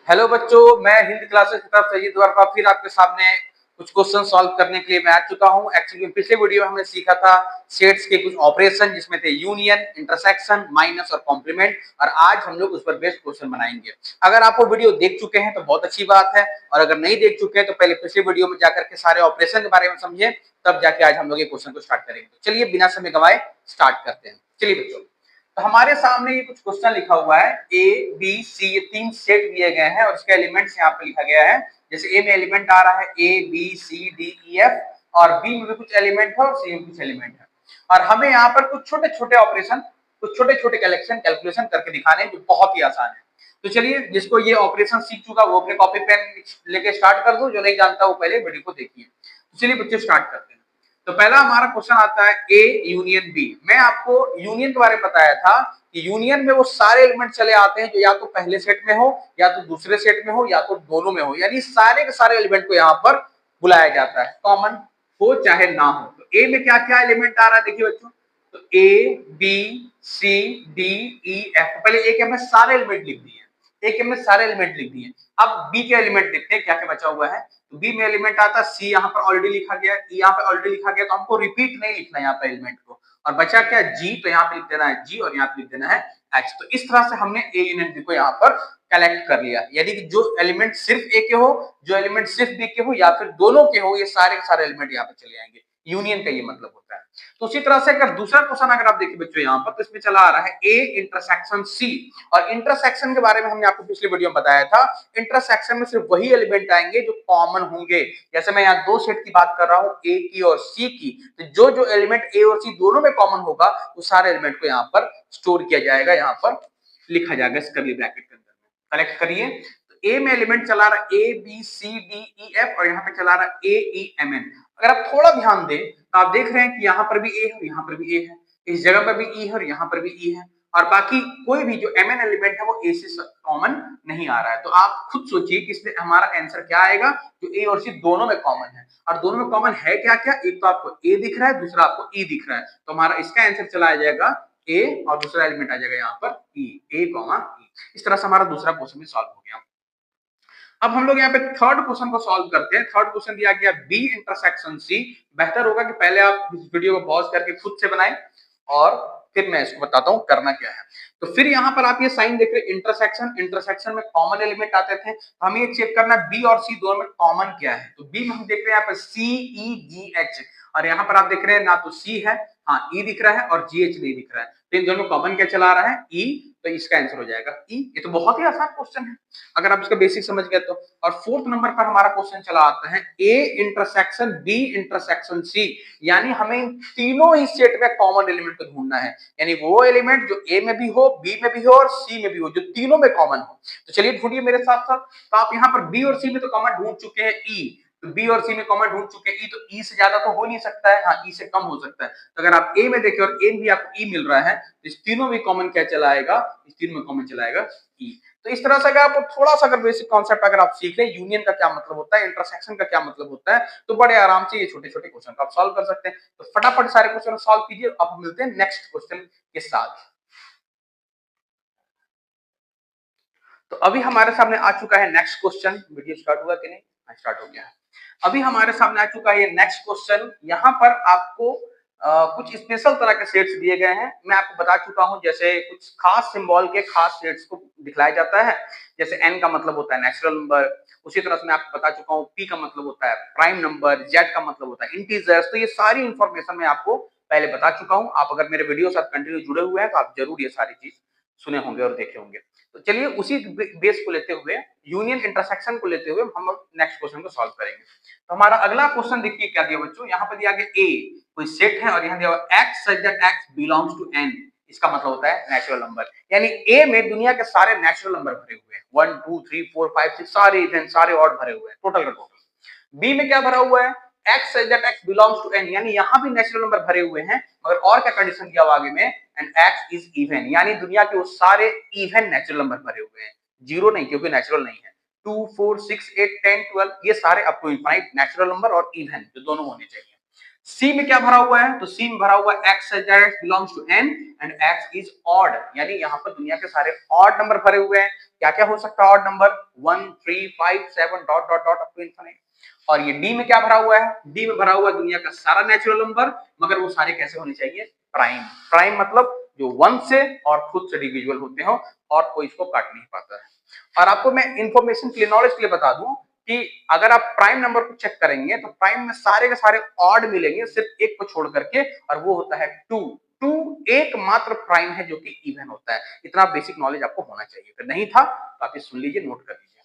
Hello बच्चों, मैं Hindi classes की तरफ से ये दोबारा फिर आपके सामने कुछ क्वेश्चन सॉल्व करने के लिए मैं आ चुका हूँ। एक्चुअली पिछले वीडियो में हमने सीखा था सेट्स के कुछ ऑपरेशन जिसमें थे यूनियन, इंटरसेक्शन, माइनस और कॉम्प्लीमेंट, और आज हम लोग उस पर बेस्ड क्वेश्चन बनाएंगे। अगर आप वो वीडियो देख चुके हैं तो बहुत अच्छी बात है, और अगर नहीं देख चुके हैं तो पहले पिछले वीडियो में जाकर के सारे ऑपरेशन के बारे में समझे, तब जाके आज हम लोग ये क्वेश्चन को स्टार्ट करेंगे। तो चलिए बिना समय गंवाए स्टार्ट करते हैं। चलिए बच्चों, तो हमारे सामने ये कुछ क्वेश्चन लिखा हुआ है, ए बी सी, ये तीन सेट दिए गए हैं और इसके एलिमेंट्स यहाँ पे लिखा गया है। जैसे ए में एलिमेंट आ रहा है A B C D E F, और बी में भी कुछ एलिमेंट है और सी में कुछ एलिमेंट है, और हमें यहाँ पर कुछ छोटे छोटे ऑपरेशन, कुछ छोटे छोटे कैलकुलेशन करके दिखाने जो बहुत ही आसान है। तो चलिए, जिसको ये ऑपरेशन सीख चुका वो अपने कॉपी पेन लेके स्टार्ट कर दो, जो नहीं जानता वो पहले वीडियो को देखिए। तो चलिए बच्चे स्टार्ट करते हैं। तो पहला हमारा क्वेश्चन आता है ए यूनियन बी। मैं आपको यूनियन के बारे में बताया था कि यूनियन में वो सारे एलिमेंट चले आते हैं जो या तो पहले सेट में हो, या तो दूसरे सेट में हो, या तो दोनों में हो, यानी सारे के सारे एलिमेंट को यहाँ पर बुलाया जाता है, कॉमन हो चाहे ना हो। तो ए में क्या क्या एलिमेंट आ रहा है देखिए बच्चों, तो A B C D E F. पहले ए के हमने सारे एलिमेंट लिख दिए, ए के हमने सारे एलिमेंट लिख दिए। अब बी के एलिमेंट देखते हैं क्या क्या बचा हुआ है। तो बी में एलिमेंट आता है सी, यहाँ पर ऑलरेडी लिखा गया, ई यहाँ पे ऑलरेडी लिखा गया, तो हमको रिपीट नहीं लिखना है यहाँ पे एलिमेंट को। और बचा क्या, जी, तो यहाँ पे लिख देना है जी, और यहाँ पे लिख देना है एच। तो इस तरह से हमने ए यूनियन बी को यहाँ पर कलेक्ट कर लिया, यानी कि जो एलिमेंट सिर्फ ए के हो, जो एलिमेंट सिर्फ बी के हो, या फिर दोनों के हो, ये सारे के सारे एलिमेंट यहाँ पे चले आएंगे। यूनियन का ये मतलब होता है। तो उसी तरह से अगर दूसरा क्वेश्चन अगर आप देखिए बच्चों यहाँ पर, तो इसमें चला आ रहा है ए इंटरसेक्शन सी। और इंटरसेक्शन के बारे में हमने आपको पिछले वीडियो में बताया था, इंटरसेक्शन में सिर्फ वही एलिमेंट आएंगे जो कॉमन होंगे। जैसे मैं यहाँ दो सेट की बात कर रहा हूँ, ए की और सी की, तो जो जो एलिमेंट ए और सी दोनों में कॉमन होगा वो सारे एलिमेंट को यहाँ पर स्टोर किया जाएगा, यहाँ पर लिखा जाएगा इस कर्ली ब्रैकेट के अंदर। कलेक्ट करिए। तो ए में एलिमेंट चला रहा है A B C D E F, और यहाँ पे चला रहा है ए ई एम एन। अगर आप थोड़ा ध्यान दें तो आप देख रहे हैं कि यहाँ पर भी ए है और यहाँ पर भी ए है, इस जगह पर भी ई है और यहाँ पर भी ई है, और बाकी कोई भी जो एम एन एलिमेंट है वो ए से कॉमन नहीं आ रहा है। तो आप खुद सोचिए कि इसमें हमारा आंसर क्या आएगा, जो ए और सी दोनों में कॉमन है। और दोनों में कॉमन है क्या क्या, एक तो आपको ए दिख रहा है, दूसरा आपको ई दिख रहा है, तो हमारा इसका आंसर चला आ जाएगा ए, और दूसरा एलिमेंट आ जाएगा यहाँ पर ई, ए कॉमा ई। इस तरह से हमारा दूसरा क्वेश्चन भी सॉल्व हो गया। अब हम लोग यहाँ पे थर्ड क्वेश्चन को सॉल्व करते हैं। थर्ड क्वेश्चन दिया गया बी इंटरसेक्शन सी। बेहतर होगा कि पहले आप इस वीडियो को पॉज करके खुद से बनाएं, और फिर मैं इसको बताता हूँ करना क्या है। तो फिर यहाँ पर आप ये साइन देख रहे हैं इंटरसेक्शन, इंटरसेक्शन में कॉमन एलिमेंट आते थे, तो हमें ये चेक करना है बी और सी दोनों में कॉमन क्या है। तो बी में हम देख रहे हैं यहाँ पर सी ई जी एच, और यहाँ पर आप देख रहे हैं ना तो सी है, हाँ ई दिख रहा है, और जी एच नहीं दिख रहा है, तो इन दोनों में कॉमन क्या चला रहा है, ई, तो इसका आंसर हो जाएगा ई। ये तो बहुत ही आसान क्वेश्चन है अगर आप इसका बेसिक समझ गए तो। और फोर्थ नंबर पर हमारा क्वेश्चन चला आता है A intersection B intersection C, यानी हमें तीनों ही सेट में कॉमन एलिमेंट को ढूंढना है, यानी वो एलिमेंट जो ए में भी हो, बी में भी हो और सी में भी हो, जो तीनों में कॉमन हो। तो चलिए ढूंढिए मेरे साथ साथ। तो आप यहाँ पर बी और सी में तो कॉमन ढूंढ चुके हैं ई, तो बी और सी में कॉमन ढूंढ चुके हैं ई, तो ई से ज्यादा तो हो नहीं सकता है, हाँ ई से कम हो सकता है। तो अगर आप ए में देखें और ए में भी आपको ई मिल रहा है, तो इस तीनों में कॉमन क्या चला आएगा, इस तीनों में कॉमन चला आएगा ई। तो इस तरह से अगर आप थोड़ा सा अगर बेसिक कॉन्सेप्ट अगर आप सीख लें, यूनियन का क्या मतलब होता है, इंटरसेक्शन का क्या मतलब होता है, तो बड़े आराम से ये छोटे छोटे क्वेश्चन आप सॉल्व कर सकते हैं। तो फटाफट सारे क्वेश्चन सॉल्व कीजिए। अब मिलते हैं नेक्स्ट क्वेश्चन के साथ। तो अभी हमारे सामने आ चुका है नेक्स्ट क्वेश्चन। वीडियो स्टार्ट हुआ कि नहीं, स्टार्ट हो गया है। अभी हमारे सामने आ चुका है ये नेक्स्ट क्वेश्चन। यहाँ पर आपको कुछ स्पेशल तरह के सेट्स दिए गए हैं। मैं आपको बता चुका हूं, जैसे कुछ खास सिंबल के खास सेट्स को दिखलाया जाता है। जैसे एन का मतलब होता है नेचुरल नंबर, उसी तरह से मैं आपको बता चुका हूँ पी का मतलब होता है प्राइम नंबर, जेड का मतलब होता है इंटीजर्स। तो ये सारी इंफॉर्मेशन मैं आपको पहले बता चुका हूँ। आप अगर मेरे वीडियो साथ कंटिन्यू जुड़े हुए हैं तो आप जरूर ये सारी चीज सुने होंगे और देखे होंगे। तो चलिए उसी बेस को लेते हुए, यूनियन इंटरसेक्शन को लेते हुए हम नेक्स्ट क्वेश्चन को सॉल्व करेंगे। तो हमारा अगला क्वेश्चन देखिए क्या दिया बच्चों, यहाँ पर दिया गया ए कोई सेट है, और यहाँ दिया हुआ x such that x belongs to N. इसका मतलब होता है नेचुरल नंबर, यानी ए में दुनिया के सारे नेचुरल नंबर भरे हुए हैं, 1 2 3 4 5 6 सारे इवन सारे ऑड भरे हुए हैं, टोटल का टोटल। बी में क्या भरा हुआ है, x such that x belongs to N, यानी यहाँ भी नेचुरल नंबर भरे हुए हैं, मगर और क्या कंडीशन दिया हुआ आगे में, एंड एक्स इज इवन, यानी दुनिया के वो सारे इवन नेचुरल नंबर भरे हुए हैं, जीरो नहीं क्योंकि नेचुरल नहीं है। 2 4 6 8 10 12 ये सारे up to infinite natural number और इवन जो दोनों होने चाहिए। सी में क्या भरा हुआ है, तो सी में भरा हुआ x belongs to n and x is odd, यानी यहाँ पर दुनिया के सारे ऑड नंबर भरे हुए हैं। क्या क्या हो सकता है odd number, 1 3 5 7 dot dot dot up to infinite. और ये डी में क्या भरा हुआ है, डी में भरा हुआ दुनिया का सारा नेचुरल नंबर, मगर वो सारे कैसे होने चाहिए, प्राइम। प्राइम मतलब जो 1 से और खुद से डिविजिबल होते हो और कोई इसको काट नहीं पाता है। और आपको मैं इंफॉर्मेशन के लिए, नॉलेज के लिए बता दूं कि अगर आप प्राइम नंबर को चेक करेंगे तो प्राइम में सारे के सारे ऑड मिलेंगे सिर्फ एक को छोड़ करके, और वो होता है 2। 2 एकमात्र प्राइम है जो कि इवन होता है। इतना बेसिक नॉलेज आपको होना चाहिए, अगर नहीं था तो आप ये सुन लीजिए, नोट कर लीजिए।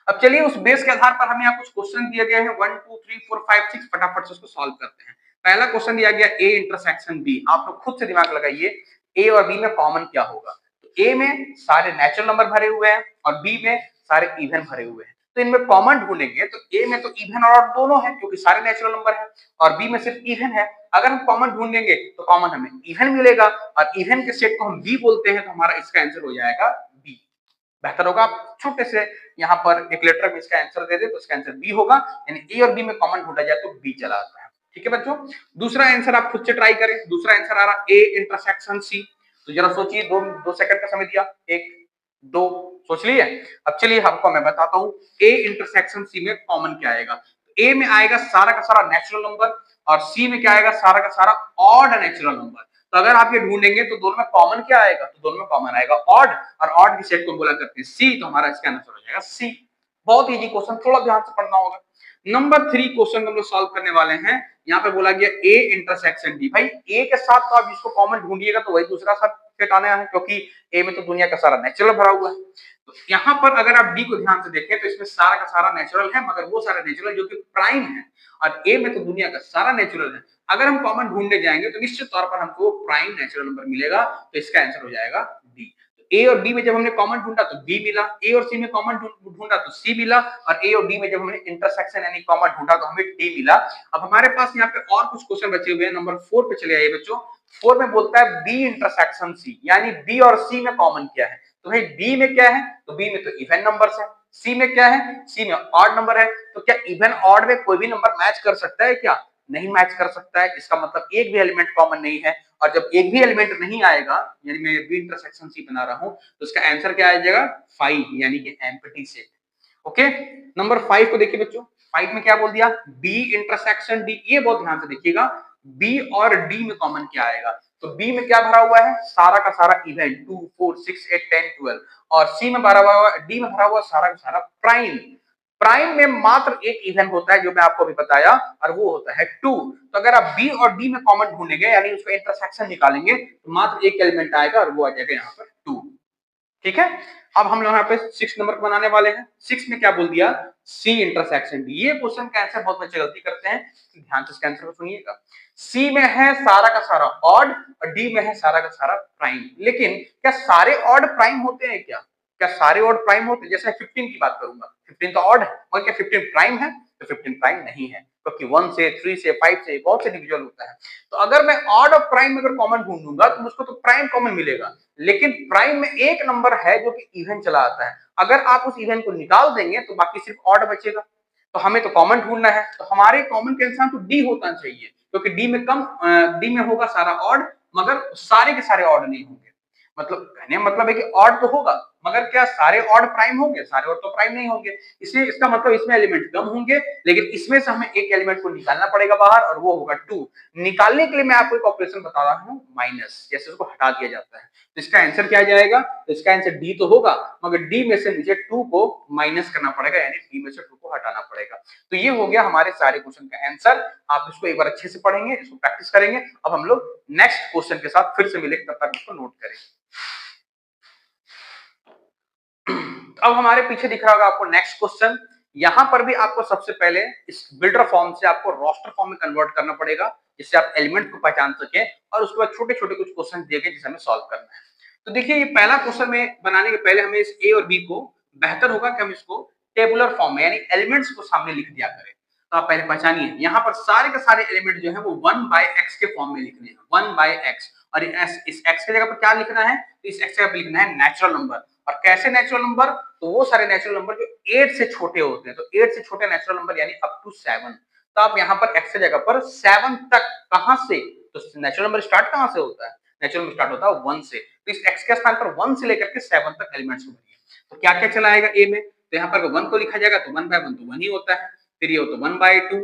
अब चलिए उस बेस के आधार पर हमें यहाँ कुछ क्वेश्चन दिए गए हैं 1 2 3 4 5 6, फटाफट से उसको सॉल्व करते हैं। पहला क्वेश्चन दिया गया ए इंटरसेक्शन बी। आप लोग खुद से दिमाग लगाइए ए और बी में कॉमन क्या होगा। तो ए में सारे नेचुरल नंबर भरे हुए हैं और बी में सारे इवन भरे हुए हैं, तो इनमें कॉमन ढूंढेंगे तो ए में तो इवन और ऑड दोनों है क्योंकि सारे नेचुरल नंबर है, और बी में सिर्फ इवन है। अगर हम कॉमन ढूंढेंगे तो कॉमन हमें इवन मिलेगा, और इवन के सेट को हम बी बोलते हैं, तो हमारा इसका आंसर हो जाएगा बी। बेहतर होगा आप छोटे से यहाँ पर एक लेटर में इसका आंसर दे दे, तो इसका आंसर बी होगा, यानी ए और बी में कॉमन ढूंढा जाए तो बी चला आता है। ठीक है बच्चों, दूसरा आंसर आप खुद से ट्राई करें। दूसरा आंसर आ रहा ए इंटरसेक्शन सी। तो जरा सोचिए, दो सेकंड का समय दिया, एक दो, सोच लिए। अब चलिए आपको मैं बताता हूँ ए इंटरसेक्शन सी में कॉमन क्या आएगा। ए में आएगा सारा का सारा नेचुरल नंबर, और सी में क्या आएगा, सारा का सारा ऑड नेचुरल नंबर। तो अगर आप ये ढूंढेंगे तो दोनों में कॉमन क्या आएगा, तो दोनों में कॉमन आएगा ऑड, और ऑड की सेट को बोला करते हैं सी, तो हमारा इसका आंसर हो जाएगा सी। बहुत इजी क्वेश्चन, थोड़ा ध्यान से पढ़ना होगा। नंबर 3 क्वेश्चन हम लोग सॉल्व करने वाले हैं। यहाँ पे बोला गया ए इंटरसेक्शन डी। भाई ए के साथ तो आप जिसको कॉमन ढूंढिएगा तो वही दूसरा साथ फिट आना है, क्योंकि ए में तो दुनिया का सारा नेचुरल भरा हुआ है। तो यहाँ पर अगर आप डी को ध्यान से देखें तो इसमें सारा का सारा नेचुरल है, मगर वो सारा नेचुरल जो कि प्राइम है, और ए में तो दुनिया का सारा नेचुरल है। अगर हम कॉमन ढूंढने जाएंगे तो निश्चित तौर पर हमको प्राइम नेचुरल नंबर मिलेगा, तो इसका आंसर हो जाएगा डी। ए और बी में जब हमने कॉमन ढूंढा तो बी मिला, ए और सी में कॉमन ढूंढा तो सी मिला, और ए और डी में जब हमने इंटरसेक्शन यानी कॉमन ढूंढा तो हमें डी मिला। अब हमारे पास यहाँ पे और कुछ क्वेश्चन बचे हुए हैं। नंबर 4 पे चले आइए बच्चों। 4 में बोलता है बी इंटरसेक्शन सी, यानी बी और सी में कॉमन क्या है। तो भाई बी में क्या है, तो बी में तो इवन नंबर्स है। सी में क्या है, सी में ऑड नंबर है। तो क्या इवन ऑड में कोई भी नंबर मैच कर सकता है क्या, नहीं मैच कर सकता है। इसका मतलब एक भी एलिमेंट कॉमन नहीं है, और जब एक भी एलिमेंट नहीं आएगा, यानी मैं बी इंटरसेक्शन सी बना रहा हूं, तो इसका आंसर क्या आ जाएगा 5, यानी कि एम्प्टी सेट। ओके, नंबर 5 को देखिए बच्चों। 5 में क्या बोल दिया, बी इंटरसेक्शन डी। ये बहुत ध्यान से देखिएगा, बी और डी में कॉमन क्या आएगा। तो बी में क्या भरा हुआ है, सारा का सारा इवन 2 4 6 8 10 12, और सी में भरा हुआ, डी में भरा हुआ सारा का सारा प्राइम। प्राइम में मात्र एक इवन होता है जो मैं आपको अभी बताया, और वो होता है 2। तो अगर आप बी और डी में कॉमन ढूंढेंगे यानी उसका इंटरसेक्शन निकालेंगे, तो मात्र एक एलिमेंट आएगा और वो आ जाएगा यहाँ पर 2। ठीक है, अब हम लोग यहाँ पे 6 नंबर बनाने वाले हैं। 6 में क्या बोल दिया, सी इंटरसेक्शन डी। ये क्वेश्चन का आंसर बहुत बच्चे गलती करते हैं, ध्यान से इसका आंसर को सुनिएगा। सी में है सारा का सारा ऑड, और डी में है सारा का सारा प्राइम। लेकिन क्या सारे ऑड प्राइम होते हैं क्या, क्या सारे ऑड प्राइम होते हैं। जैसे 15 की बात करूंगा, 15 तो ऑड है, मगर क्या 15 प्राइम है, तो 15 प्राइम नहीं है, क्योंकि 1 से 3 से 5 से बहुत से डिविजन होता है। तो अगर मैं ऑड और प्राइम अगर कॉमन ढूंढूंगा तो मुझको तो प्राइम कॉमन मिलेगा, लेकिन प्राइम में एक नंबर है जो कि इवन चला आता है। अगर आप उस इवन को निकाल देंगे तो बाकी सिर्फ ऑड बचेगा। तो हमें तो कॉमन ढूंढना है, तो हमारे कॉमन का आंसर तो डी होना चाहिए, क्योंकि डी में होगा सारा ऑड, मगर सारे के सारे ऑड नहीं होंगे। मतलब कहने मतलब है कि ऑड तो होगा, मगर क्या सारे ऑड प्राइम होंगे, सारे ऑड तो प्राइम नहीं होंगे। इसलिए इसका मतलब इसमें एलिमेंट कम होंगे, लेकिन इसमें से हमें एक एलिमेंट को निकालना पड़ेगा बाहर, और वो होगा 2। निकालने के लिए मैं आपको एक ऑपरेशन बता रहा हूं, माइनस, जैसे उसको हटा दिया जाता है। तो इसका आंसर क्या जाएगा, तो इसका आंसर डी तो होगा, मगर डी में से मुझे 2 को माइनस करना पड़ेगा, यानी डी में से 2 को हटाना पड़ेगा। तो ये हो गया हमारे सारे क्वेश्चन का आंसर। आप इसको एक बार अच्छे से पढ़ेंगे, इसको प्रैक्टिस करेंगे। अब हम लोग नेक्स्ट क्वेश्चन के साथ फिर से मिलेंगे, तब तक इसको नोट करें। अब हमारे पीछे दिख रहा होगा आपको नेक्स्ट क्वेश्चन। यहां पर भी आपको सबसे पहले इस बिल्डर फॉर्म से आपको रोस्टर फॉर्म में कन्वर्ट करना पड़ेगा, जिससे आप एलिमेंट को पहचान सके, और उसके बाद छोटे छोटे कुछ क्वेश्चन दिए गए जिसे हमें सॉल्व करना है। तो देखिए, ये पहला क्वेश्चन में बनाने के पहले हमें इस ए और बी को, बेहतर होगा कि हम इसको टेबुलर फॉर्म में यानी एलिमेंट्स को सामने लिख दिया करें। तो आप पहले पहचानिए, यहाँ पर सारे के सारे एलिमेंट जो है वो 1/x के फॉर्म में लिखने हैं, 1/x। और इस x की जगह पर क्या लिखना है, तो इस x की जगह पर लिखना है नेचुरल नंबर। और कैसे नेचुरल नंबर, तो वो सारे नेचुरल नंबर जो 8 से छोटे होते हैं। तो 8 से छोटे नेचुरल नंबर यानी अप टू 7। तो आप यहाँ पर x की जगह पर 7 तक कहां से, तो नेचुरल नंबर स्टार्ट कहां से होता है, नेचुरल नंबर स्टार्ट होता है 1 से, तो इस x के स्थान पर 1 से लेकर के 7 तक एलिमेंट्स को भरिए। तो क्या क्या चला आएगा a में, तो यहाँ पर 1 को लिखा जाएगा तो 1 by 1 तो 1 ही होता है, फिर ये हो तो 1 by 2,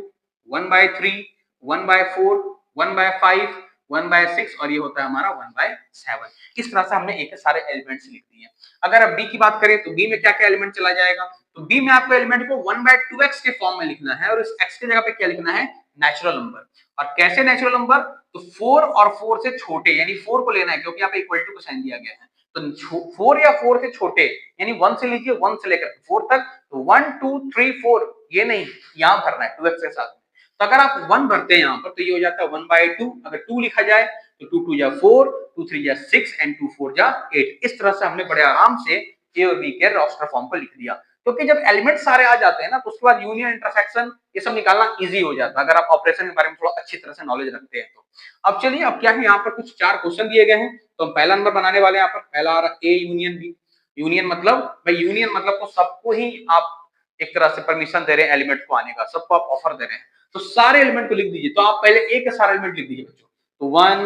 1 by 3, 1 by 4, 1 by 5, 1 by 6 और ये होता है हमारा 1 by 7। इस तरह से हमने ए के सारे एलिमेंट्स लिख दिए। अगर अब बी की बात करें तो बी में क्या क्या एलिमेंट चला जाएगा, तो बी में आपको एलिमेंट को 1 by 2x के फॉर्म में लिखना है और इस x की जगह पे क्या लिखना है, नेचुरल नंबर। और कैसे नेचुरल नंबर, तो 4 और 4 से छोटे यानी 4 को लेना है क्योंकि यहाँ पे इक्वल टू का साइन दिया गया है, तो 4 या 4 से छोटे यानी 1 से लीजिए 1 से लेकर 4 तक, तो 1 2 3 4 ये नहीं, यहाँ भरना है 2x के साथ। तो अगर आप 1 भरते हैं यहाँ पर तो ये हो जाता है 1 by 2, अगर 2 लिखा जाए तो 2 2 जा 4, 2 3 जा 6 एंड 2 4 जा 8। इस तरह से हमने बड़े आराम से ए और बी के रोस्टर फॉर्म को लिख दिया, क्योंकि जब एलिमेंट सारे आ जाते हैं ना तो उसके बाद यूनियन इंटरसेक्शन ये सब निकालना इजी हो जाता है, अगर आप ऑपरेशन के बारे में थोड़ा अच्छी तरह से नॉलेज रखते हैं तो। अब चलिए, अब क्या है, यहाँ पर कुछ 4 क्वेश्चन दिए गए हैं, तो हम पहला नंबर बनाने वाले हैं। यहाँ पर पहला आ रहा है ए यूनियन बी। यूनियन मतलब भाई, यूनियन मतलब तो सबको ही आप एक तरह से परमिशन दे रहे हैं एलिमेंट को आने का, सबको आप ऑफर दे रहे हैं, तो सारे एलिमेंट को लिख दीजिए। तो आप पहले ए के सारे एलिमेंट लिख दीजिए बच्चों, तो 1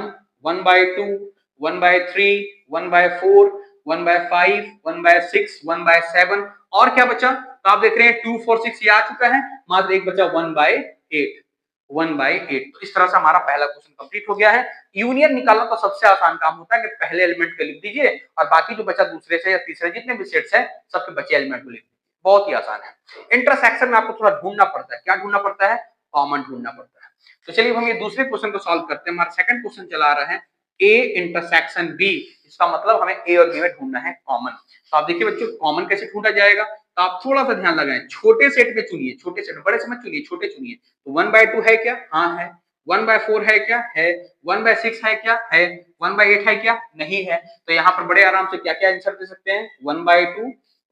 1 by 2 1 by 3 1 by 4 1 by 5 1 by 6 1 by 7 और क्या बचा, तो आप देख रहे हैं 2 4 6 ये आ चुका है, मात्र एक बचा 1 by 8 1 by 8। तो इस तरह से हमारा पहला क्वेश्चन कंप्लीट हो गया है। यूनियन निकालना तो सबसे आसान काम होता है कि पहले एलिमेंट को लिख दीजिए और बाकी जो बचा दूसरे से या तीसरे जितने भी सेट्स हैं सबके बचे एलिमेंट को लिख दीजिए, बहुत ही आसान है। इंटरसेक्शन में आपको थोड़ा ढूंढना पड़ता है, क्या ढूंढना पड़ता है, कॉमन ढूंढना पड़ता है। तो चलिए हम ये दूसरे क्वेश्चन को सॉल्व करते हैं। हमारा सेकंड क्वेश्चन चला रहा है ए इंटरसेक्शन बी, इसका मतलब हमें ए और बी में ढूंढना है कॉमन। तो आप देखिए बच्चों, कॉमन कैसे ढूंढा जाएगा, तो आप थोड़ा सा ध्यान लगाएं, छोटे सेट में चुनिए, छोटे सेट, बड़े से मत चुनिए, छोटे चुनिए। तो 1 by 2 है क्या, हाँ है। 1 by 4 है क्या, है। 1 by 6 है क्या, है। 1 by 8 है क्या, नहीं है। तो यहाँ पर बड़े आराम से क्या क्या आंसर दे सकते हैं, 1 by 2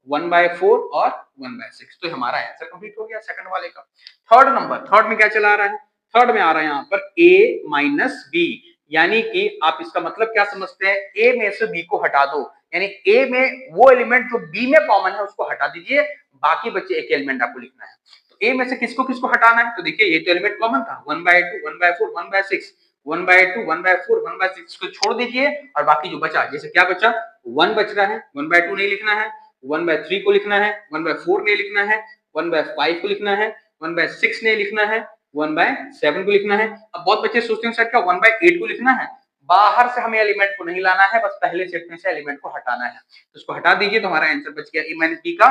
1 by 4 और 1 by 6। तो हमारा आंसर कंप्लीट हो गया सेकंड वाले का। थर्ड नंबर, थर्ड में क्या चला आ रहा है, थर्ड में आ रहा है यहाँ पर a माइनस बी, यानी कि आप इसका मतलब क्या समझते हैं, a में से b को हटा दो, यानी a में वो एलिमेंट जो b में कॉमन है उसको हटा दीजिए, बाकी बचे एक एलिमेंट आपको लिखना है। तो a में से किसको किसको हटाना है, तो देखिए ये तो एलिमेंट कॉमन था, 1 by 2 1 by 4 1 by 6, 1 by 2 1 by 4 1 by 6 को छोड़ दीजिए और बाकी जो बचा, जैसे क्या बचा, 1 बच रहा है, 1 by 2 नहीं लिखना है, 1 by 3 को लिखना है, 1 by 4 नहीं लिखना है, 1 by 5 को लिखना है, 1 by 6 नहीं लिखना है, 1 by 7 को लिखना है। अब बहुत बच्चे सोचते हैं सर क्या 1 by 8 को लिखना है, बाहर से हमें एलिमेंट को नहीं लाना है, बस पहले सेट में से एलिमेंट को हटाना है, तो इसको हटा दीजिए तो हमारा आंसर बच गया ए माइनस बी का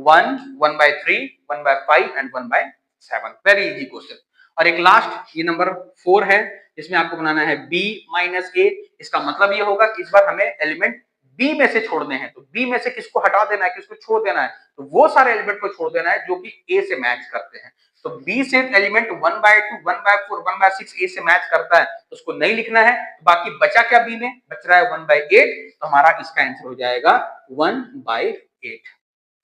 1 1 by 3 1 by 5 and 1 by 7। Very easy question. और एक लास्ट, ये नंबर 4 है, इसमें आपको बनाना है b माइनस ए। इसका मतलब ये होगा कि इस बार हमें एलिमेंट b में से छोड़ने हैं, तो b में से किसको हटा देना है, किसको छोड़ देना है, तो वो सारे एलिमेंट को छोड़ देना है जो कि a से मैच करते हैं। तो b से element 1 by 2 1 by 4 1 by 6 a से मैच करता है, तो उसको नहीं लिखना है। तो बाकी बचा क्या b में, बच रहा है 1 by 8, तो हमारा इसका आंसर हो जाएगा 1 by 8।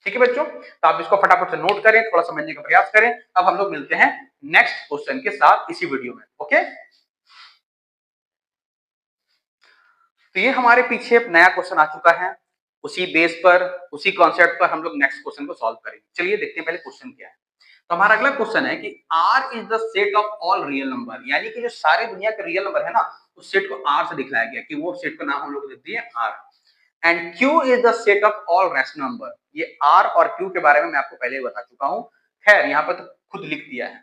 ठीक है बच्चों, तो आप इसको फटाफट से नोट करें, थोड़ा समझने का प्रयास करें। अब हम लोग मिलते हैं नेक्स्ट क्वेश्चन के साथ इसी वीडियो में। ओके, तो ये हमारे पीछे नया क्वेश्चन आ चुका है, उसी बेस पर, उसी कॉन्सेप्ट पर हम लोग नेक्स्ट क्वेश्चन को सॉल्व करेंगे। चलिए देखते हैं पहले क्वेश्चन क्या है। तो हमारा अगला क्वेश्चन है कि R is the set of all real number, यानी कि जो सारे दुनिया के रियल नंबर है ना, उस सेट को R से दिखलाया गया, कि वो सेट का नाम हम लोग दे दिए R। And Q is the set of all rational number. ये R और Q के बारे में मैं आपको पहले ही बता चुका हूं, खैर यहाँ पर तो खुद लिख दिया है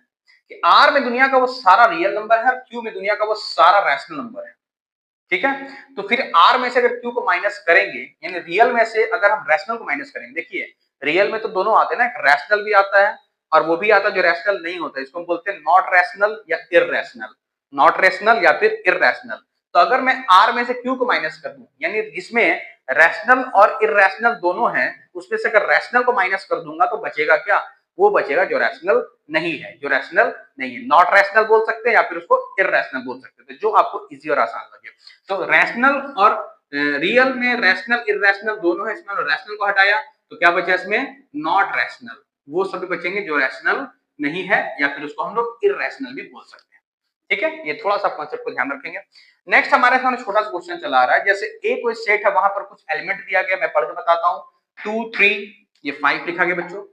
कि R में दुनिया का वो सारा रियल नंबर है और Q में दुनिया का वो सारा रैशनल नंबर है। ठीक है, तो फिर R में से अगर Q को माइनस करेंगे, यानी रियल में से अगर हम रैशनल को माइनस करेंगे, देखिए रियल में तो दोनों आते हैं ना, एक रैशनल भी आता है और वो भी आता है जो रैशनल नहीं होता है, इसको हम बोलते हैं नॉट रैशनल या इररैशनल, नॉट रैशनल या फिर इररैशनल। तो अगर मैं R में से Q को माइनस कर दूं, यानी जिसमें रैशनल और इररैशनल दोनों हैं, उसमें से अगर रैशनल को माइनस कर दूंगा तो बचेगा क्या, वो बचेगा जो रैशनल नहीं है, जो रैशनल नहीं है, नॉट रैशनल बोल सकते हैं या फिर उसको इररैशनल बोल सकते हैं, जो आपको इजी और आसान लगे। तो रैशनल और रियल में रैशनल इररैशनल दोनों है, इसमें रैशनल को हटाया तो क्या बचा इसमें, नॉट रैशनल, वो सभी बचेंगे जो रैशनल नहीं है या फिर उसको हम लोग इररैशनल भी बोल सकते हैं। ठीक है, ये थोड़ा सा कॉन्सेप्ट को ध्यान रखेंगे। नेक्स्ट हमारे सामने छोटा सा क्वेश्चन चला आ रहा है, जैसे ए कोई सेट है, वहां पर कुछ एलिमेंट दिया गया, मैं पढ़ के बताता हूँ। 2 3 ये 5 लिखा गया बच्चों,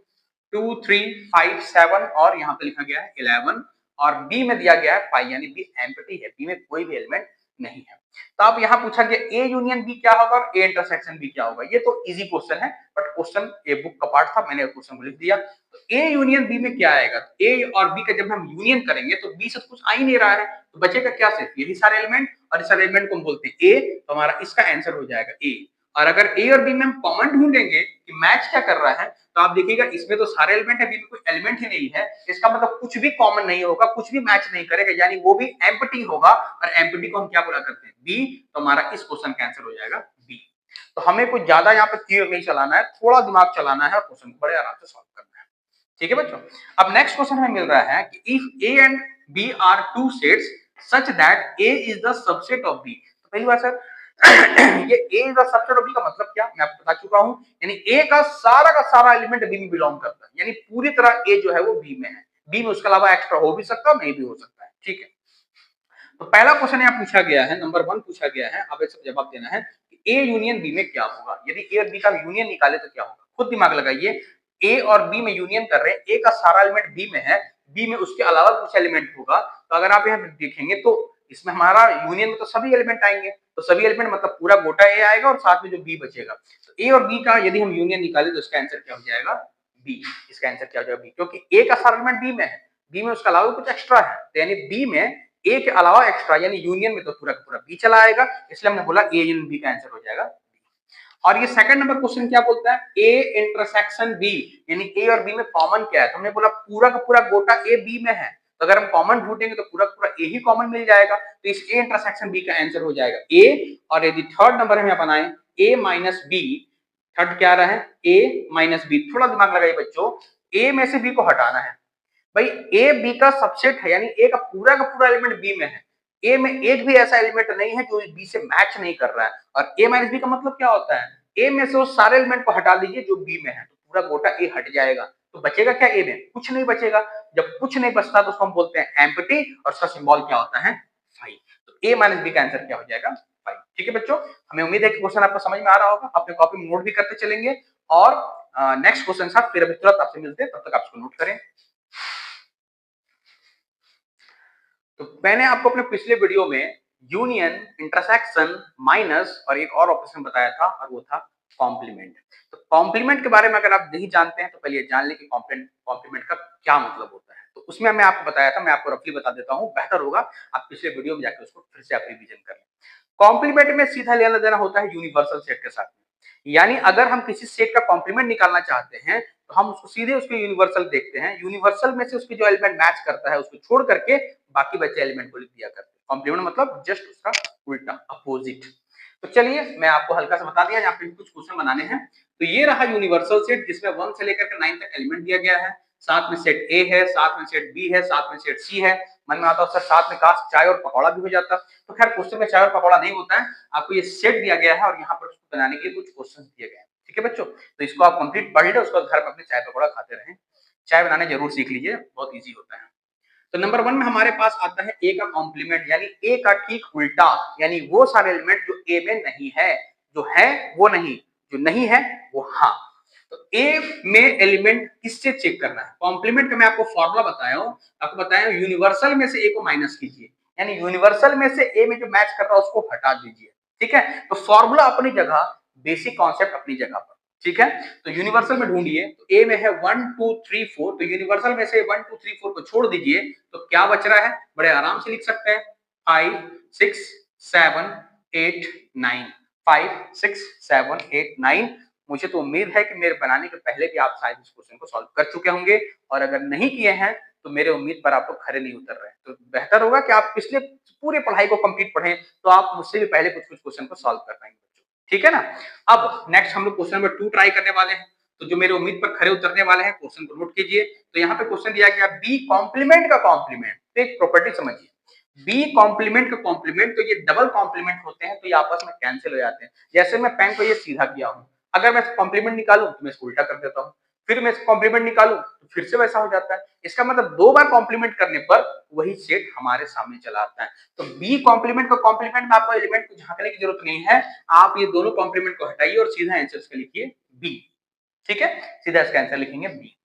2 3 5 7 और यहाँ पे लिखा गया है 11 और बी में दिया गया है 5 यानी बी एम्प्टी है, बी में कोई भी एलिमेंट नहीं है। तो अब यहाँ पूछा गया ए यूनियन बी क्या होगा और ए इंटरसेक्शन बी क्या होगा। ये तो इजी क्वेश्चन है, बट क्वेश्चन ये बुक का पार्ट था, मैंने क्वेश्चन को लिख दिया। तो ए यूनियन बी में क्या आएगा, ए और बी का जब हम यूनियन करेंगे तो बी से कुछ आ ही नहीं रहा है, तो बचेगा क्या, सिर्फ यही सारे एलिमेंट, और इस सारे एलिमेंट को हम बोलते हैं ए, तो हमारा इसका आंसर हो जाएगा ए। और अगर ए और बी में हम कॉमन ढूंढेंगे कि मैच क्या कर रहा है, तो आप देखिएगा इसमें तो सारे एलिमेंट है, बी में कोई एलिमेंट ही नहीं है, इसका मतलब कुछ भी कॉमन नहीं होगा, कुछ भी मैच नहीं करेगा, यानी वो भी एम्प्टी होगा, और एम्प्टी को हम क्या बोला करते हैं, बी। तो हमारा इस क्वेश्चन का आंसर हो जाएगा बी। तो हमें कुछ ज्यादा यहाँ पे तीर नहीं चलाना है, थोड़ा दिमाग चलाना है और क्वेश्चन को बड़े आराम से सॉल्व करना है। ठीक है बच्चों। अब नेक्स्ट क्वेश्चन हमें मिल रहा है कि if a and b are two sets such that a is the subset of b. तो पहली बात सर ये a is the subset of b का मतलब क्या, मैं आपको बता चुका हूं, यानी ए का सारा एलिमेंट बी में बिलोंग करता है, यानी पूरी तरह ए जो है वो बी में है, बी में उसके अलावा एक्स्ट्रा हो भी सकता है, नहीं भी हो सकता है। ठीक है, तो पहला क्वेश्चन यहाँ पूछा गया है, नंबर 1 पूछा गया है, अब इसका जवाब देना है कि ए यूनियन बी में क्या होगा। यदि ए और बी का यूनियन निकाले तो क्या होगा, खुद दिमाग लगाइए। ए और बी में यूनियन कर रहे हैं, ए का सारा एलिमेंट बी में है, बी में उसके अलावा कुछ एलिमेंट होगा, तो अगर आप यहाँ देखेंगे तो इसमें हमारा यूनियन में तो सभी एलिमेंट आएंगे, तो सभी एलिमेंट मतलब पूरा गोटा ए आएगा और साथ में जो बी बचेगा। तो ए और बी का यदि हम यूनियन निकाले तो इसका आंसर क्या हो जाएगा, बी। इसका आंसर क्या हो जाएगा, बी, क्योंकि ए का सारा एलिमेंट बी में है, बी में उसके अलावा कुछ एक्स्ट्रा है, तो यानी बी में ए के अलावा एक्स्ट्रा यानी यूनियन में तो पूरा का पूरा बी चला आएगा, इसलिए हमने बोला ए यूनियन बी का आंसर हो जाएगा। और ये सेकंड नंबर क्वेश्चन क्या बोलता है, ए इंटरसेक्शन बी, यानी ए और बी में कॉमन क्या है, तो हमने बोला पूरा का पूरा गोटा ए बी में है, तो अगर हम कॉमन ढूंढेंगे तो पूरा का पूरा ए ही कॉमन मिल जाएगा, तो इस ए इंटरसेक्शन बी का आंसर हो जाएगा ए। और यदि थर्ड नंबर हम बनाए ए माइनस बी, थर्ड क्या आ रहा है, ए माइनस बी, थोड़ा दिमाग लगाइए बच्चों, ए में से बी को हटाना है, भाई ए बी का सबसेट है, यानी ए का पूरा एलिमेंट बी में है, ए में एक भी ऐसा एलिमेंट नहीं है जो बी से मैच नहीं कर रहा है, और ए माइनस बी का मतलब क्या होता है, ए में से वो सारे एलिमेंट को हटा दीजिए जो बी में है, तो पूरा गोटा ए हट जाएगा, तो बचेगा क्या, ए में कुछ नहीं बचेगा। जब कुछ नहीं बचता तो उसको हम बोलते हैं एम्प्टी, और उसका सिंबल क्या होता है, 5। तो ए माइनस बी का आंसर क्या हो जाएगा, 5। ठीक है बच्चों, हमें उम्मीद है कि क्वेश्चन आपको समझ में आ रहा होगा, अपने कॉपी में नोट भी करते चलेंगे, और नेक्स्ट क्वेश्चन साथ फिर अभी तुरंत आपसे मिलते हैं, तब तक आप इसको नोट करें। तो मैंने आपको अपने पिछले वीडियो में यूनियन, इंटरसेक्शन, माइनस और एक और ऑपरेशन बताया था, और वो था कॉम्प्लीमेंट। तो कॉम्प्लीमेंट के बारे में अगर आप नहीं जानते हैं तो पहले जान लें कि कॉम्प्लीमेंट का क्या मतलब होता है। तो उसमें मैं आपको बताया था, मैं आपको रफली बता देता हूं, बेहतर होगा आप पिछले वीडियो में जाकर उसको फिर से आप रिवीजन कर लें। कॉम्प्लीमेंट में सीधा लेना देना होता है यूनिवर्सल सेट के साथ में, यानी अगर हम किसी सेट का कॉम्प्लीमेंट निकालना चाहते हैं तो हम उसको सीधे उसके यूनिवर्सल देखते हैं, यूनिवर्सल में से उसके जो एलिमेंट मैच करता है उसको छोड़ करके बाकी बचे एलिमेंट को लिख दिया करते हैं। कॉम्प्लीमेंट मतलब जस्ट उसका उल्टा, अपोजिट। तो चलिए मैं आपको हल्का सा बता दिया, यहाँ पे कुछ क्वेश्चन बनाने हैं। तो ये रहा यूनिवर्सल सेट जिसमें 1 से लेकर के 9 तक एलिमेंट दिया गया है, साथ में सेट ए है, साथ में सेट बी है, साथ में सेट सी है। मन में आता है सर साथ में काश चाय और पकौड़ा भी हो जाता, तो खैर क्वेश्चन में चाय और पकौड़ा नहीं होता है, आपको ये सेट दिया गया है और यहाँ पर उसको बनाने के लिए कुछ क्वेश्चन दिए गए हैं। ठीक है बच्चों, तो इसको आप कंप्लीट पढ़ ले, उसको घर में अपने चाय पकौड़ा खाते रहें, चाय बनाने जरूर सीख लीजिए, बहुत ईजी होता है। तो नंबर 1 में हमारे पास आता है ए का कॉम्प्लीमेंट, यानी ए का ठीक उल्टा, यानी वो सारे एलिमेंट जो ए में नहीं है, जो है वो नहीं, जो नहीं है वो हाँ। तो ए में एलिमेंट किससे चेक करना है, कॉम्प्लीमेंट का मैं आपको फॉर्मूला बताया हूं, आपको बताया यूनिवर्सल में से ए को माइनस कीजिए, यानी यूनिवर्सल में से ए में जो मैच कर रहा है उसको हटा दीजिए। ठीक है, तो फॉर्मूला अपनी जगह, बेसिक कॉन्सेप्ट अपनी जगह पर। ठीक है, तो यूनिवर्सल में ढूंढिए, तो ए में है 1 2 3 4, तो यूनिवर्सल में से 1 2 3 4 को छोड़ दीजिए, तो क्या बच रहा है, बड़े आराम से लिख सकते हैं 5 6 7 8 9, 5 6 7 8 9। मुझे तो उम्मीद है कि मेरे बनाने के पहले भी आप शायद इस क्वेश्चन को सॉल्व कर चुके होंगे, और अगर नहीं किए हैं तो मेरे उम्मीद पर आप लोग खरे नहीं उतर रहे हैं। तो बेहतर होगा कि आप पिछले पूरे पढ़ाई को कंप्लीट पढ़ें, तो आप मुझसे भी पहले कुछ कुछ क्वेश्चन को सॉल्व कर पाएंगे। ठीक है ना। अब नेक्स्ट हम लोग क्वेश्चन नंबर 2 ट्राई करने वाले हैं, तो जो मेरे उम्मीद पर खरे उतरने वाले हैं क्वेश्चन को नोट कीजिए। तो यहाँ पे क्वेश्चन दिया गया बी कॉम्प्लीमेंट का कॉम्प्लीमेंट, तो एक प्रॉपर्टी समझिए, बी कॉम्प्लीमेंट का कॉम्प्लीमेंट, तो ये डबल कॉम्प्लीमेंट होते हैं, तो ये आपस में कैंसिल हो जाते हैं। जैसे मैं पेन को ये सीधा किया हूं, अगर मैं कॉम्प्लीमेंट निकालूं तो मैं इसको उल्टा कर देता हूं, फिर मैं कॉम्प्लीमेंट निकालूं तो फिर से वैसा हो जाता है। इसका मतलब 2 बार कॉम्प्लीमेंट करने पर वही सेट हमारे सामने चला आता है। तो बी कॉम्प्लीमेंट का कॉम्प्लीमेंट में आपको एलिमेंट को झांकने की जरूरत नहीं है, आप ये दोनों कॉम्प्लीमेंट को हटाइए और सीधा आंसर इसका लिखिए बी। ठीक है, सीधा इसका आंसर लिखेंगे बी।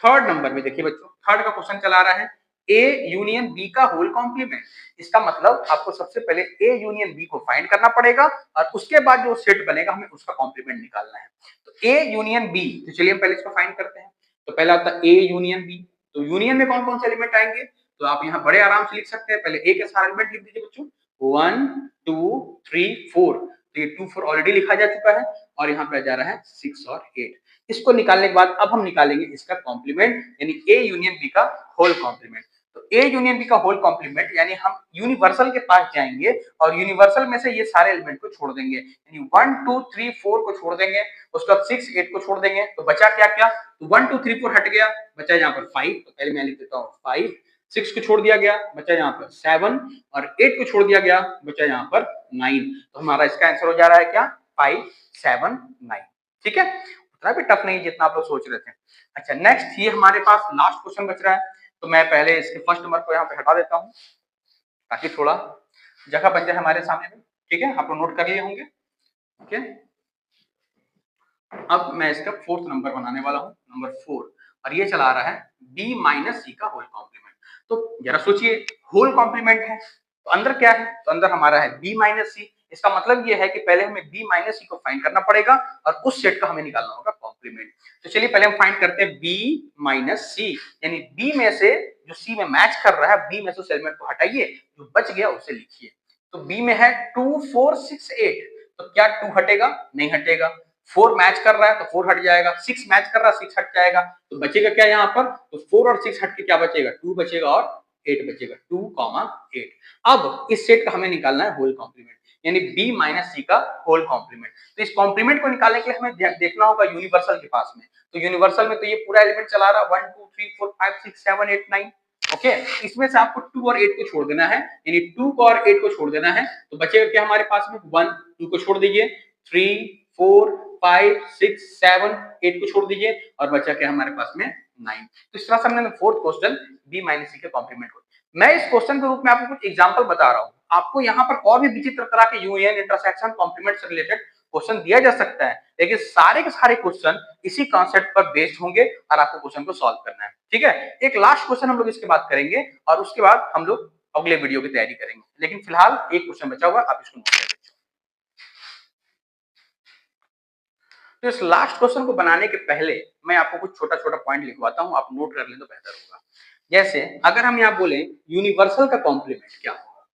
थर्ड नंबर में देखिए बच्चों, थर्ड का क्वेश्चन चला रहा है, ए यूनियन बी का होल कॉम्प्लीमेंट। इसका मतलब आपको सबसे पहले ए यूनियन बी को फाइंड करना पड़ेगा और उसके बाद जो सेट बनेगा हमें उसका कॉम्प्लीमेंट निकालना है। तो ए यूनियन बी, तो चलिए हम पहले इसको फाइंड करते हैं। तो पहला आता है ए यूनियन बी। तो यूनियन में कौन कौन से एलिमेंट आएंगे, तो आप यहाँ बड़े आराम से लिख सकते हैं। पहले ए के सारे एलिमेंट लिख दीजिए बच्चों, 1 2 3 4। तो ये 2 4 ऑलरेडी लिखा जा चुका है और यहाँ पे जा रहा है 6 और 8। इसको निकालने के बाद अब हम निकालेंगे इसका कॉम्प्लीमेंट, यानी ए यूनियन बी का होल कॉम्प्लीमेंट। तो ए यूनियन बी का होल कॉम्प्लीमेंट यानी हम यूनिवर्सल के पास जाएंगे और यूनिवर्सल में से ये सारे एलिमेंट को छोड़ देंगे, यानी 1 2 3 4 को छोड़ देंगे, उसके बाद 6 8 को छोड़ देंगे। तो बचा क्या क्या, तो 1 2 3 4 हट गया, बचा यहाँ पर 5। तो पहले मैं लिख देता हूँ 5। 6 को छोड़ दिया गया, बचा यहाँ पर 7 और 8 को छोड़ दिया गया, बचा यहाँ पर 9। तो हमारा इसका आंसर हो जा रहा है क्या, 5 7 9। ठीक है, उतना भी टफ नहीं जितना आप लोग सोच रहे थे। अच्छा नेक्स्ट, ये हमारे पास लास्ट क्वेश्चन बच रहा है। तो मैं पहले इसके फर्स्ट नंबर को यहाँ पे हटा देता हूँ ताकि थोड़ा जगह बन जाए हमारे सामने में। ठीक है, आप लोग नोट कर लिए होंगे। ठीक है, अब मैं इसका फोर्थ नंबर बनाने वाला हूँ, नंबर 4, और ये चला रहा है b माइनस सी का होल कॉम्प्लीमेंट। तो जरा सोचिए, होल कॉम्प्लीमेंट है तो अंदर क्या है, तो अंदर हमारा है b माइनस सी। इसका मतलब ये है कि पहले हमें b माइनस सी को फाइंड करना पड़ेगा और उस सेट का हमें निकालना होगा कॉम्प्लीमेंट। तो चलिए पहले हम फाइंड करते हैं b माइनस सी, यानी b में से जो c में मैच कर रहा है, b में से उस एलिमेंट को हटाइए, जो बच गया उसे लिखिए। तो b में है 2 4 6 8, तो क्या 2 हटेगा, नहीं हटेगा। 4 मैच कर रहा है तो 4 हट जाएगा, 6 मैच कर रहा है 6 हट जाएगा, तो बचेगा क्या यहाँ पर, तो 4 और 6 हट के क्या बचेगा, 2 बचेगा और 8 बचेगा, 2 8। अब इस सेट का हमें निकालना है होल कॉम्प्लीमेंट, यानी b माइनस सी का होल कॉम्प्लीमेंट। तो इस कॉम्प्लीमेंट को निकालने के लिए हमें देखना होगा यूनिवर्सल के पास में। तो यूनिवर्सल में तो ये पूरा एलिमेंट चला रहा है 1 2 3 4 5 6 7 8 9। ओके, इसमें से आपको 2 और 8 को छोड़ देना है, यानी 2 को और 8 को छोड़ देना है। तो बचेगा क्या हमारे पास में, 1 2 को छोड़ दीजिए, 3 4 5 6 7 8 को छोड़ दीजिए और बचा क्या हमारे पास में 9। तो इस तरह से हमने फोर्थ क्वेश्चन b माइनस सी के कॉम्प्लीमेंट को। मैं इस क्वेश्चन के रूप में आपको कुछ एग्जांपल बता रहा हूं, आपको यहाँ पर और भी विचित्र तरह के यूनियन इंटरसेक्शन कॉम्प्लीमेंट से रिलेटेड क्वेश्चन दिया जा सकता है, लेकिन सारे के सारे क्वेश्चन इसी कॉन्सेप्ट पर बेस्ड होंगे और आपको क्वेश्चन को सॉल्व करना है। ठीक है, एक लास्ट क्वेश्चन हम लोग इसके बाद करेंगे और उसके बाद हम लोग अगले वीडियो की तैयारी करेंगे, लेकिन फिलहाल एक क्वेश्चन बचा हुआ, आप इसको नोट कर लीजिए। तो इस लास्ट क्वेश्चन को बनाने के पहले मैं आपको कुछ छोटा छोटा पॉइंट लिखवाता हूं, आप नोट कर लें तो बेहतर होगा। जैसे अगर हम यहाँ बोले यूनिवर्सल का कॉम्प्लीमेंट क्या होगा,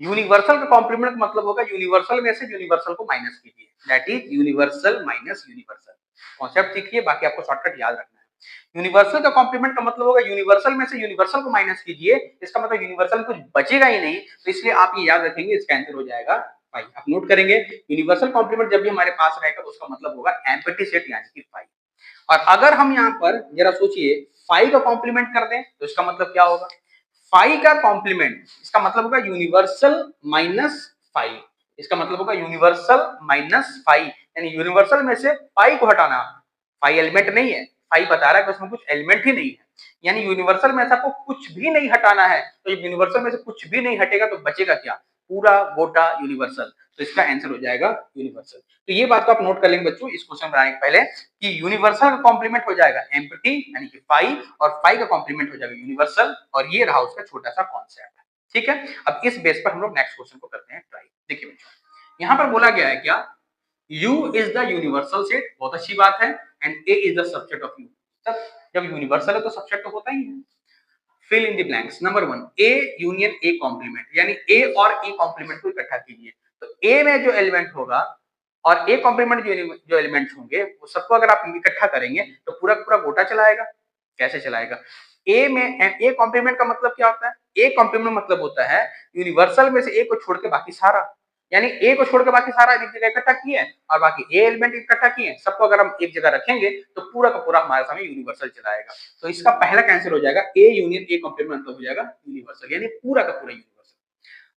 यूनिवर्सल का कॉम्प्लीमेंट का मतलब होगा यूनिवर्सल में से यूनिवर्सल को माइनस कीजिए, that is universal minus universal. Concept सीखिए, बाकी आपको शॉर्टकट याद रखना है। यूनिवर्सल का कॉम्प्लीमेंट का मतलब होगा यूनिवर्सल में से यूनिवर्सल को माइनस कीजिए, इसका मतलब यूनिवर्सल कुछ बचेगा ही नहीं, तो इसलिए आप ये याद रखेंगे, इसका आंसर हो जाएगा फाइव। आप नोट करेंगे, यूनिवर्सल कॉम्प्लीमेंट जब भी हमारे पास रहेगा तो उसका मतलब होगा एम्प्टी सेट यानी कि फाइव। और अगर हम यहाँ पर जरा सोचिए 5 का कॉम्प्लीमेंट कर दें तो इसका मतलब क्या होगा, 5 का कॉम्प्लीमेंट इसका मतलब होगा यूनिवर्सल माइनस 5। इसका मतलब होगा यूनिवर्सल माइनस 5, यानी यूनिवर्सल में से 5 को हटाना। 5 एलिमेंट नहीं है, 5 बता रहा है कि उसमें कुछ एलिमेंट ही नहीं है, यानी यूनिवर्सल में से आपको कुछ भी नहीं हटाना है। तो यूनिवर्सल में से कुछ भी नहीं हटेगा तो बचेगा क्या, पूरा गोटा यूनिवर्सल। तो इसका आंसर हो जाएगा यूनिवर्सल। तो ये बात को आप नोट कर लेंगे बच्चों इस क्वेश्चन बनाने के पहले कि यूनिवर्सल का कॉम्प्लीमेंट हो जाएगा एम्प्टी यानी कि 5 और 5 का कॉम्प्लीमेंट हो जाएगा यूनिवर्सल, और ये रहा उसका छोटा सा कॉन्सेप्ट। ठीक है, अब इस बेस पर हम लोग नेक्स्ट क्वेश्चन को करते हैं ट्राई। देखिए बच्चों, यहां पर बोला गया है क्या, U is the universal set, बहुत अच्छी बात है, and A is the subset of U। जब यूनिवर्सल है तो सबसेट तो होता ही है। Fill in the blanks. Number 1 A union A complement, यानी A और A कॉम्प्लीमेंट को इकट्ठा कीजिए। तो A में जो एलिमेंट होगा और A कॉम्प्लीमेंट जो एलिमेंट्स होंगे वो सबको अगर आप इकट्ठा करेंगे तो पूरा पूरा गोटा चलाएगा। कैसे चलाएगा, A में A कॉम्प्लीमेंट का मतलब क्या होता है, A कॉम्प्लीमेंट मतलब होता है यूनिवर्सल में से A को छोड़ के बाकी सारा, यानी A को छोड़ के बाकी सारा एक जगह इकट्ठा किए और बाकी A एलिमेंट इकट्ठा किए, सबको अगर हम एक जगह रखेंगे तो पूरा का पूरा हमारे सामने यूनिवर्सल चलाएगा। तो इसका पहला कैंसिल हो जाएगा, A यूनियन A कॉम्प्लीमेंट मतलब हो जाएगा यूनिवर्सल, यानी पूरा का पूरा यूनिवर्सल।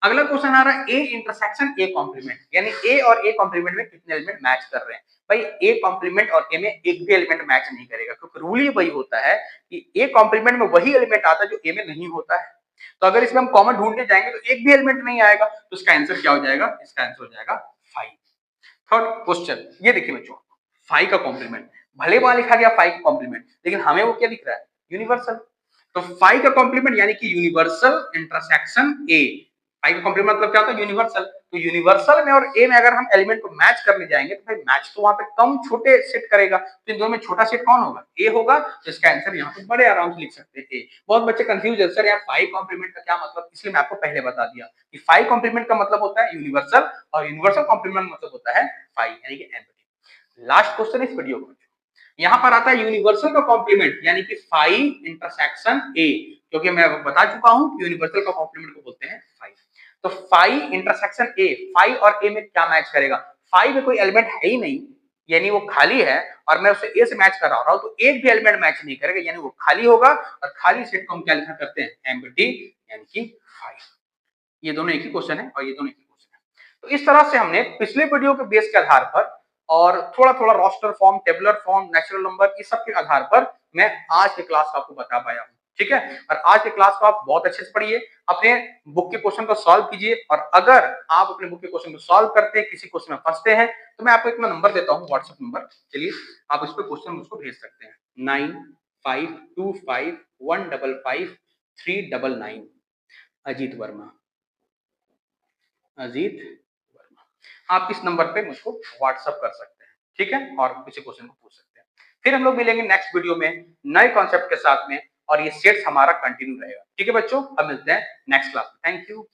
अगला क्वेश्चन आ रहा है A इंटरसेक्शन A कॉम्प्लीमेंट, यानी A और A कॉम्प्लीमेंट में कितने एलिमेंट मैच कर रहे हैं। भाई A कॉम्प्लीमेंट और A में एक भी एलिमेंट मैच नहीं करेगा, क्योंकि रूल ही वही होता है कि A कॉम्प्लीमेंट में वही एलिमेंट आता है जो A में नहीं होता है। तो अगर इसमें हम कॉमन ढूंढने जाएंगे तो एक भी एलिमेंट नहीं आएगा, तो इसका आंसर क्या हो जाएगा, इसका आंसर हो जाएगा 5। थर्ड क्वेश्चन, ये देखिए बच्चों, 5 का कॉम्प्लीमेंट, भले वहां लिखा गया 5 का कॉम्प्लीमेंट, लेकिन हमें वो क्या दिख रहा है, यूनिवर्सल। तो फाई का कॉम्प्लीमेंट यानी कि यूनिवर्सल इंटरसेक्शन ए। फाई का कॉम्प्लीमेंट मतलब क्या होता है? यूनिवर्सल। तो यूनिवर्सल में और ए में अगर हम एलिमेंट को मैच करने जाएंगे तो भाई मैच तो वहां पे कम छोटे सेट करेगा, तो इन दोनों में छोटा सेट कौन होगा? ए होगा। तो इसका आंसर यहाँ पे बड़े आराम से लिख सकते हैं ए। बहुत बच्चे कंफ्यूज है सर यार फाई कॉम्प्लीमेंट का क्या मतलब, इसलिए मैं आपको पहले बता दिया कि फाई कॉम्प्लीमेंट का मतलब होता है यूनिवर्सल और यूनिवर्सल कॉम्प्लीमेंट मतलब होता है फाई यानी कि एम्पटी। लास्ट क्वेश्चन इस वीडियो को, यहां पर आता है यूनिवर्सल का कॉम्प्लीमेंट यानी कि फाई इंटरसेक्शन ए, क्योंकि मैं बता चुका हूं कि यूनिवर्सल का कॉम्प्लीमेंट को बोलते हैं फाई। तो फाई इंटरसेक्शन ए, फाई और ए में क्या मैच करेगा? फाई में कोई एलिमेंट है ही नहीं यानी वो खाली है, और मैं उसे ए से मैच कर रहा हूं तो एक भी एलिमेंट मैच नहीं करेगा यानी वो खाली होगा, और खाली सेट को हम क्या लिखा करते हैं? एम्प्टी यानी कि फाई। ये दोनों एक ही क्वेश्चन है और ये दोनों एक ही क्वेश्चन है। तो इस तरह से हमने पिछले वीडियो के बेस के आधार पर और थोड़ा थोड़ा roster form, tabular form, natural number, इस सब के आधार पर मैं आज के क्लास को आपको बता पाया हूं। ठीक है, और आज के क्लास को आप बहुत अच्छे से पढ़िए, अपने बुक के क्वेश्चन को सॉल्व कीजिए, और अगर आप अपने बुक के क्वेश्चन को सॉल्व करते हैं, किसी क्वेश्चन में फंसते हैं, तो मैं आपको एक नंबर देता हूं, व्हाट्सएप नंबर, चलिए आप इस पर क्वेश्चन मुझको भेज सकते हैं। 9525155399। अजीत वर्मा, अजीत वर्मा, आप इस नंबर पे मुझको व्हाट्सअप कर सकते हैं। ठीक है, और किसी क्वेश्चन को पूछ सकते हैं। फिर हम लोग मिलेंगे नेक्स्ट वीडियो में नए कॉन्सेप्ट के साथ में, और ये सेट्स हमारा कंटिन्यू रहेगा। ठीक है बच्चों, अब मिलते हैं नेक्स्ट क्लास में। Thank you.